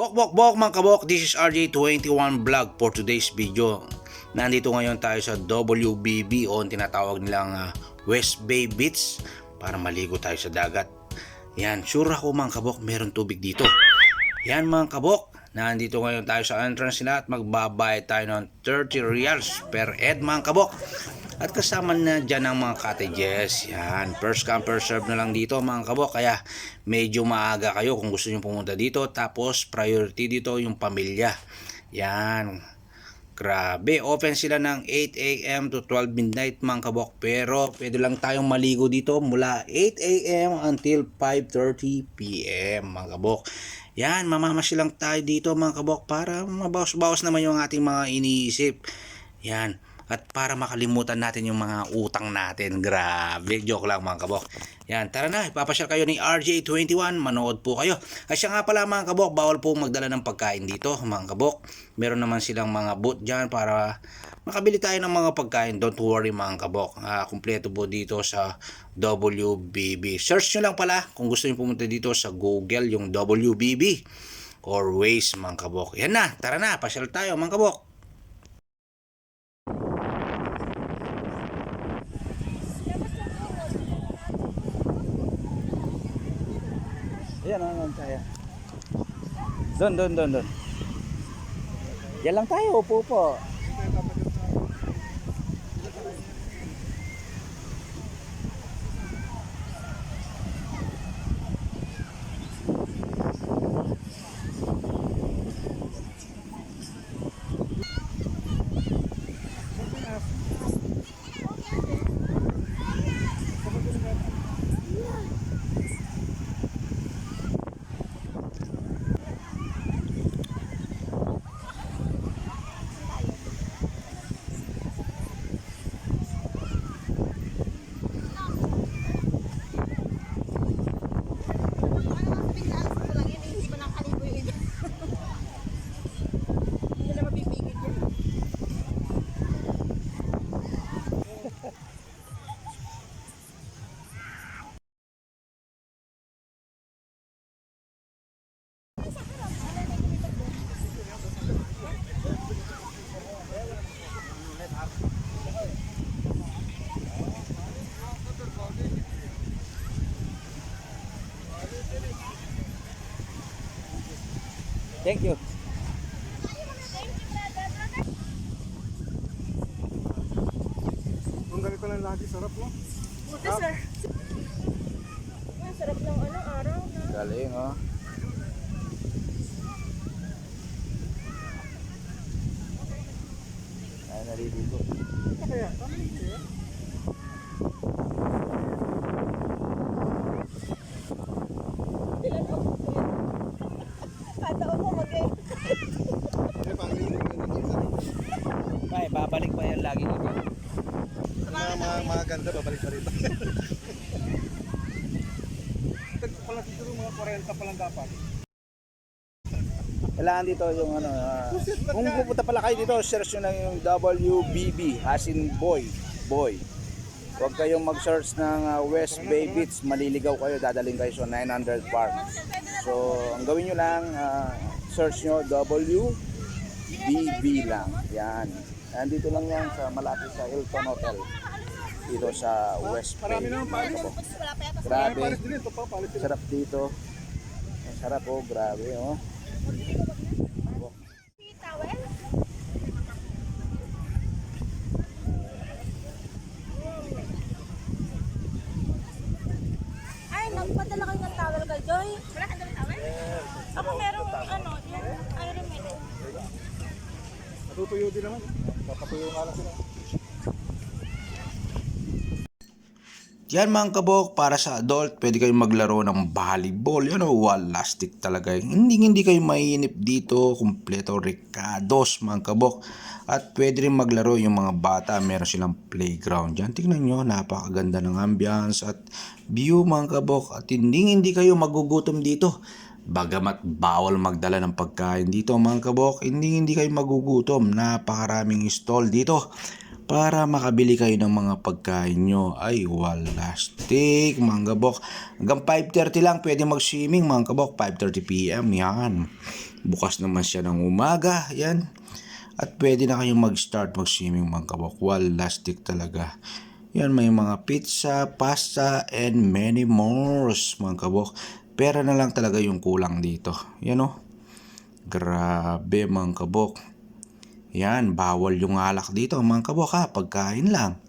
Bok bok bok mga kabok, this is RJ21 vlog for today's video. Nandito ngayon tayo sa WBB o tinatawag nilang West Bay Beach para maligo tayo sa dagat. Yan, sure ako mga kabok, meron tubig dito. Yan mga kabok, nandito ngayon tayo sa entrance nila at magbabayad tayo ng 30 reals per head mga kabok. At kasama na dyan ang mga cottages. Yan, first come first serve na lang dito mga kabok. Kaya medyo maaga kayo kung gusto nyo pumunta dito. Tapos priority dito yung pamilya. Yan, grabe, open sila ng 8 AM to 12 midnight mga kabok. Pero pwede lang tayong maligo dito mula 8 AM until 5:30 PM mga kabok. Yan, mamamasyal lang tayo dito mga kabok para mabawas-bawas naman yung ating mga iniisip. Yan, at para makalimutan natin yung mga utang natin. Grabe, joke lang mga kabok. Yan, tara na, ipapasyal kayo ni RJ21, manood po kayo. At siya nga pala mga kabok, bawal po magdala ng pagkain dito mga kabok. Meron naman silang mga booth dyan para makabili tayo ng mga pagkain. Don't worry mga kabok, kumpleto po dito sa WBB. Search nyo lang pala kung gusto nyo pumunta dito sa Google yung WBB or Waze mga kabok. Yan na, tara na, pasyal tayo mga kabok. Ayan naman tayo. Doon. Yan lang tayo, upo po. Thank you. Kung ganito lang lagi, sarap no? Buti sir. Ang sarap ng araw na. Galing oh. Ay, naliligo. Kaya, tama hindi eh. Kataon mo mag-game. Kaya, panginig na nag-isa. Ay, babalik pa yan lagi dito. Mga ganda, babalik pa rito. Tagpo pala siguro mga 40 pa lang dapat. Kailangan dito yung kung pupunta pala kayo dito, search nyo lang yung WBB, as in boy. Huwag kayong mag-search ng West Bay Beach, maliligaw kayo, dadaling kayo sa 900 Park. So, ang gawin nyo lang, search nyo WBB lang. Yan. Andito lang yan sa malapit sa Hilton Hotel. Dito sa West Bay. Grabe. Sarap dito. Ang sarap oh, grabe oh. Towel? Ay, nagpadala kayo ng towel kay Joy. Wala ka dalang towel? Ako merong yung Iron Man. Natutuyo din naman. Papatuyo nga lang sila. Yan mga kabok, para sa adult, pwede kayong maglaro ng volleyball. Yan o, walastic talaga. Hindi kayo mainip dito, kumpleto ricados mga kabok. At pwede rin maglaro yung mga bata, meron silang playground dyan. Tingnan nyo, napakaganda ng ambience at view mga kabok. At hindi kayo magugutom dito. Bagamat bawal magdala ng pagkain dito mga kabok, hindi kayo magugutom. Napakaraming stall dito para makabili kayo ng mga pagkain nyo. Ay, walastic mga kabok. Hanggang 5:30 lang pwede mag-swimming mga kabok. 5:30 PM yan. Bukas naman siya ng umaga. Yan. At pwede na kayong mag-start mag-swimming mga kabok. Walastic talaga. Yan, may mga pizza, pasta, and many more mga kabok. Pera na lang talaga yung kulang dito. Yan o. Grabe mga kabok. Yan, bawal yung alak dito mga kabok ha. Pagkain lang.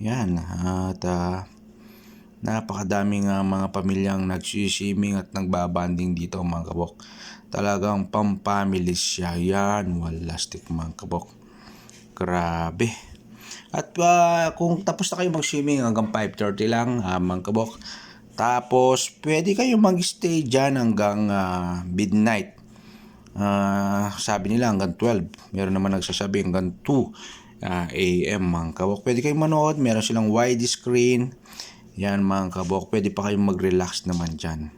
Yan. At napakadaming mga pamilyang nagsiswimming at nagbabanding dito mga kabok. Talagang pampamily siya. Yan, walastic mga kabok. Grabe. At kung tapos na kayo mag-swimming hanggang 5:30 lang mga kabok. Tapos pwede kayo mag-stay dyan hanggang midnight. Sabi nila hanggang 12. Meron naman nagsasabi hanggang 2 AM mga kabok. Pwede kayong manood. Meron silang wide screen. Yan mga kabok. Pwede pa kayong mag-relax naman dyan.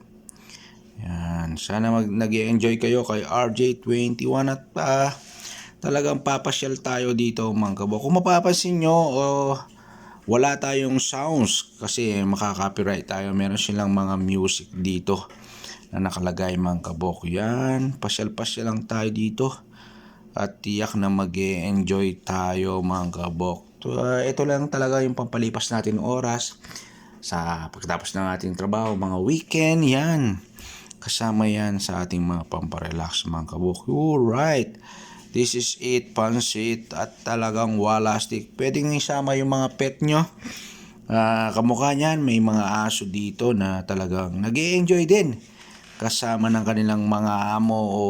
Yan. Sana nag-enjoy kayo kay RJ21 at talagang papasyal tayo dito mga kabok. Kung mapapansin nyo, wala tayong sounds kasi makaka-copyright tayo. Meron silang mga music dito na nakalagay mga kabok. Yan. Pasyal-pasyal lang tayo dito. At tiyak na mag-enjoy tayo mga kabok. Ito lang talaga yung pampalipas natin oras sa pagkatapos ng ating trabaho, mga weekend, yan. Kasama yan sa ating mga pamparelax mga kabok. Alright. This is it, pansit at talagang walastic. Pwedeng isama yung mga pet nyo. Kamukha niyan, may mga aso dito na talagang nag-i-enjoy din. Kasama ng kanilang mga amo o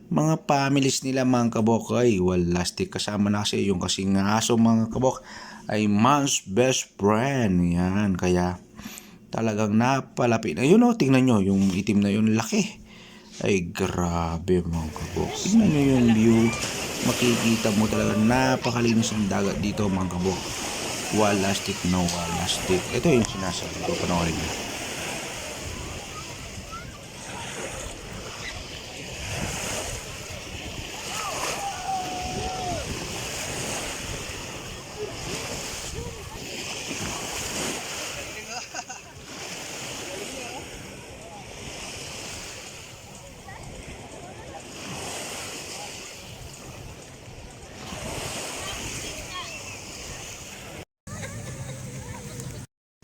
mga families nila mga kabok. Ay, walastic. Kasama na kasi yung kasing aso mga kabok ay man's best friend. Yan, kaya talagang napalapit. Ayun o, tingnan nyo, yung itim na yun, laki. Ay, grabe mga kabok. Tingnan nyo yung view. Makikita mo talaga napakalinis ang dagat dito mga kabok. Walastic na walastic. Ito yung sinasabi ko, panoorin nyo.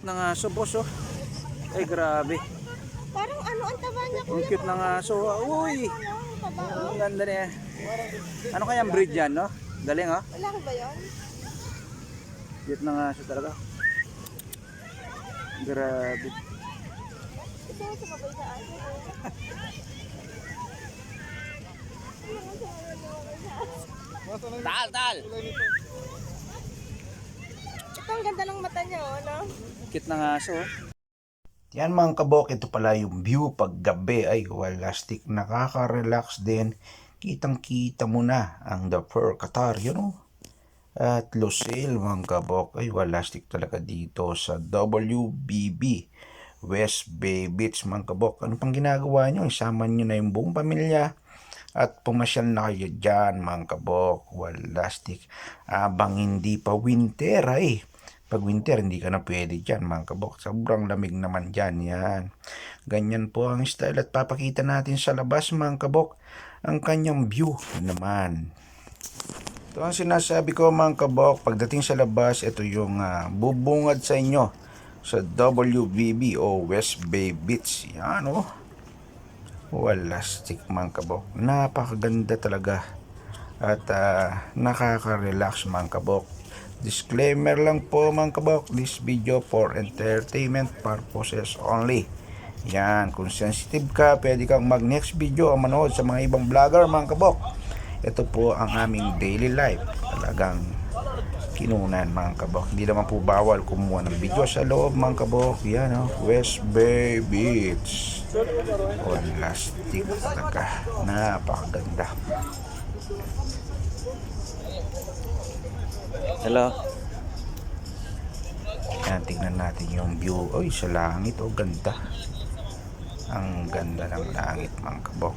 Ng aso, boss, oh. Ay, grabe. Parang ano, ang taba niya. Ang cute ng aso. Uy! Ang ganda niya. Ano kayang breed yan, no? Galing, ha? Wala ko ba yun? Cute ng aso talaga. Grabe. Ito mo sumabay sa aso. Tal! Ito, ang ganda ng mata niya, oh, no? Cute ng aso, oh. Yan mga kabok, ito pala yung view pag gabi. Ay, walastic, nakaka-relax din. Kitang-kita mo na ang The Fur Qatar, you know. At Lucille mga kabok, ay walastic talaga dito sa WBB West Bay Beach mga kabok. Ano pang ginagawa nyo? Isama nyo na yung buong pamilya at pumasyal na kayo dyan mga kabok. Walastic. Abang hindi pa winter ay. Pag winter, hindi ka na pwede dyan mga kabok. Sobrang lamig naman dyan. Yan. Ganyan po ang style. At papakita natin sa labas mga kabok ang kanyang view naman. Ito ang sinasabi ko mga kabok. Pagdating sa labas, ito yung bubungad sa inyo sa WBB o West Bay Beach. Yan o. Walastic mga kabok. Napakaganda talaga. At nakaka-relax mga kabok. Disclaimer lang po mga kabok, this video for entertainment purposes only. Yan, kung sensitive ka, pwede kang mag next video o manood sa mga ibang vlogger mga kabok. Ito po ang aming daily life. Talagang kinunan mga kabok. Hindi naman po bawal kumuha ng video sa loob mga kabok. Yan o, West Bay Beach. Walastic talaga. Napakaganda. Hello. Yan, tingnan natin yung view. Oy, sa langit. Oh, ganda. Ang ganda ng langit, mga kabok.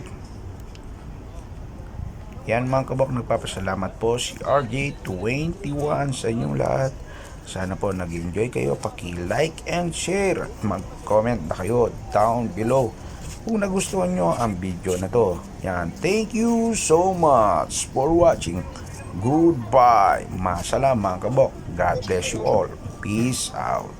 Yan, mga kabok. Nagpapasalamat po si RJ21 sa inyong lahat. Sana po nag-enjoy kayo. Paki-like and share. At mag-comment na kayo down below kung nagustuhan nyo ang video na to. Yan. Thank you so much for watching. Goodbye. Masalam mga kabok. God bless you all. Peace out.